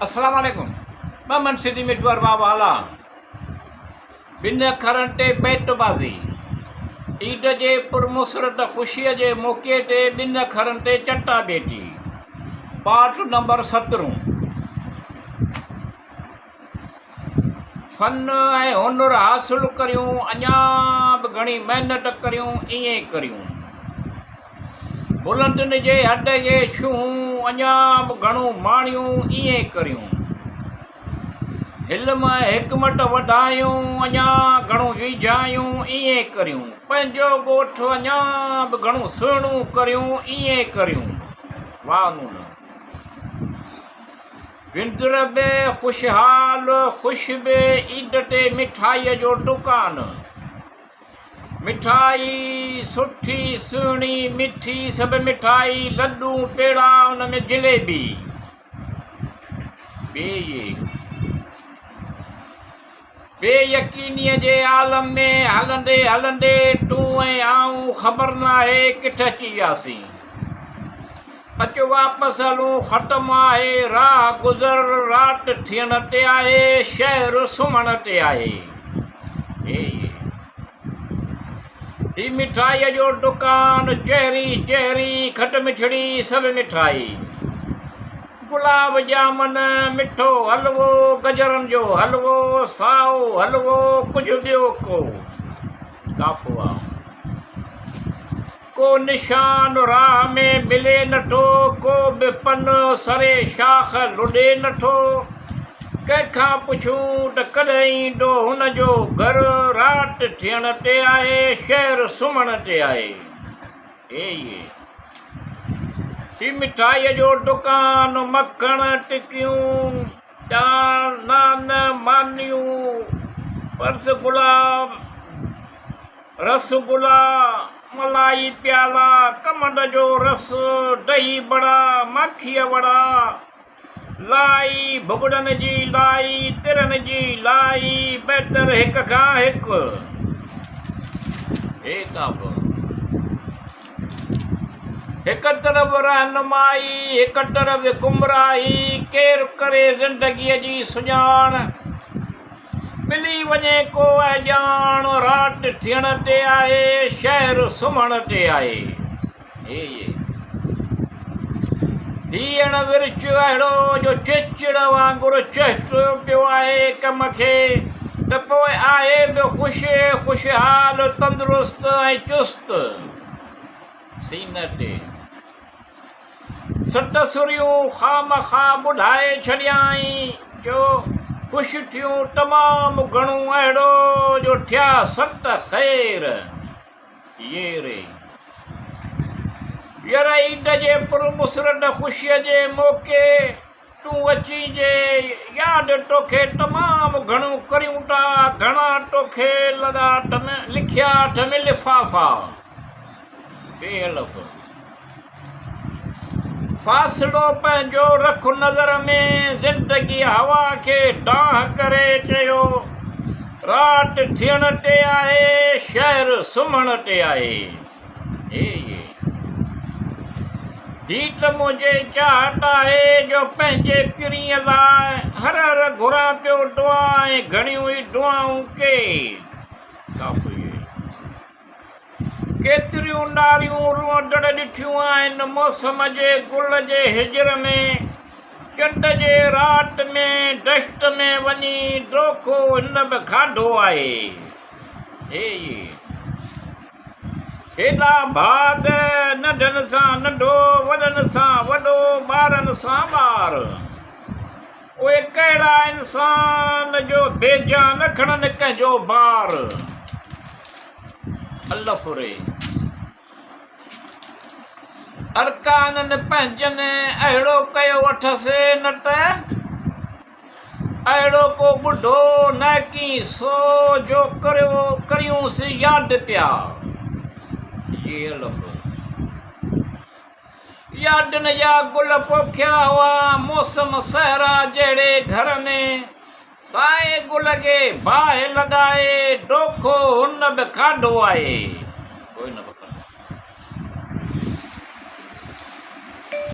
अस्सलाम वालेकुम। मैं सिद्धी मिटवर बाबाला बिन अखरनि ते बेटबाज़ी ईद जे पुरमुसरत ख़ुशीअ जे मौक़े ते बिन अखरनि ते चटाभेटी पाठ नंबर 17। फ़न ऐं हुनुर हासिलु करियूं, अञा बि घणी महिनत करियूं, ईअं करियूं। बुलंदनि जे हड जे छूं, अञा बि घणो माणियूं, ईअं करियूं। इल्म हिकमत वधायूं, अञा घणो विझायूं, ईअं करियूं। पंहिंजो ॻोठु अञा बि घणो सुहिणो करियूं, ईअं करियूं। वाह नून विंदर बि ख़ुशहाल ख़ुशि बि ईद ते मिठाईअ जो दुकान। मिठाई सुठी सुहिणी मिठी सभु मिठाई, लॾूं पेड़ा, उन में जलेबी। बेयकीनीअ जे आलम में हलंदे हलंदे तूं ऐं आऊं ख़बर न आहे किथे अची वियासीं। अचो वापसि हलूं, ख़तमु आहे राह गुज़र, राति थियण ते आहे, शहर सुम्हण ते आहे। ही मिठाईअ जो दुकान, चेरी चेरी खट मिठड़ी सभु मिठाई। गुलाब जामुन, मिठो हलवो, गजरनि जो हलवो, साओ हलवो, कुझु ॿियो काफ़ो आहे। को निशान राह में मिले नथो, को बि पन सरे शाख लुॾे नथो। कंहिंखां पुछूं त कॾहिं ईंदो हुनजो घर, राति थियण ते आहे, शहर सुम्हण ते आहे। ही मिठाईअ जो दुकान, मखण टिकियूं, नान मानियूं, रसगुल्ला, मलाई प्याला, कमंड जो रस, दही बड़ा, माखीअ वड़ा, लाई भुॻड़नि जी लाई, तिरनि जी लाई, बहितर हिक खां हिकु। हिक तरफ़ रहनुमाई, हिक तरफ़ गुमराही, केरु करे ज़िंदगीअ जी सुञाण। मिली वञे को ॼाण, राति थियण ते आहे, शहर सुम्हण ते आहे। हीअण विर्च अहिड़ो जो चिचिड़ वांगुरु चहितो पियो आहे कम खे, त पोइ आहे बि ख़ुशहाल, तंदुरुस्त ऐं चुस्त। सीन ते सट सुरियूं ख़ामख़ा ॿुधाए छॾियाई, जो ख़ुशि थियूं तमामु घणो, अहिड़ो जो थिया सत ख़ैर। यार ईद जे पुरमुसरत ख़ुशीअ जे मौक़े तूं अची जे, यादि तोखे तमामु घणो करियूं था, घणा तोखे लॻा लिखिया हथ में लिफ़ाफ़ा। फ़ासिलो पंहिंजो रख नज़र में, ज़िंदगी हवा खे डांह करे चयो, राति थियण ते आहे, शहर सुम्हण ते आहे। ही त मुंहिंजे चाहत आहे जो पंहिंजे पीढ़ीअ लाइ हर हर घुरां पियो दुआ, ऐं घणियूं ई दुआऊं के। केतिरियूं नारियूं रुअंदड़ ॾिठियूं आहिनि मौसम जे गुल जे हिजर में, चंड जे राति में दश्त में वञी दोखो हिन बि खाधो आहे। हेॾा भाग, नंढनि सां नंढो, वॾनि सां वॾो, ॿारनि सां ॿार। उहे कहिड़ा इंसान जो बेजा न खणनि कंहिंजो बार। अल्लाफुरे अरकाननि पंहिंजनि अहिड़ो कयो अथसि, न त अहिड़ो को ॿुढो न की सो जो करियूंसि यादि पिया। यादनि जा गुल पोखिया हुआ, मौसम सहरा जहिड़े घर में, साए गुल खे बाहि लॻाए, दोखो हुन बि खाधो आहे। कोई न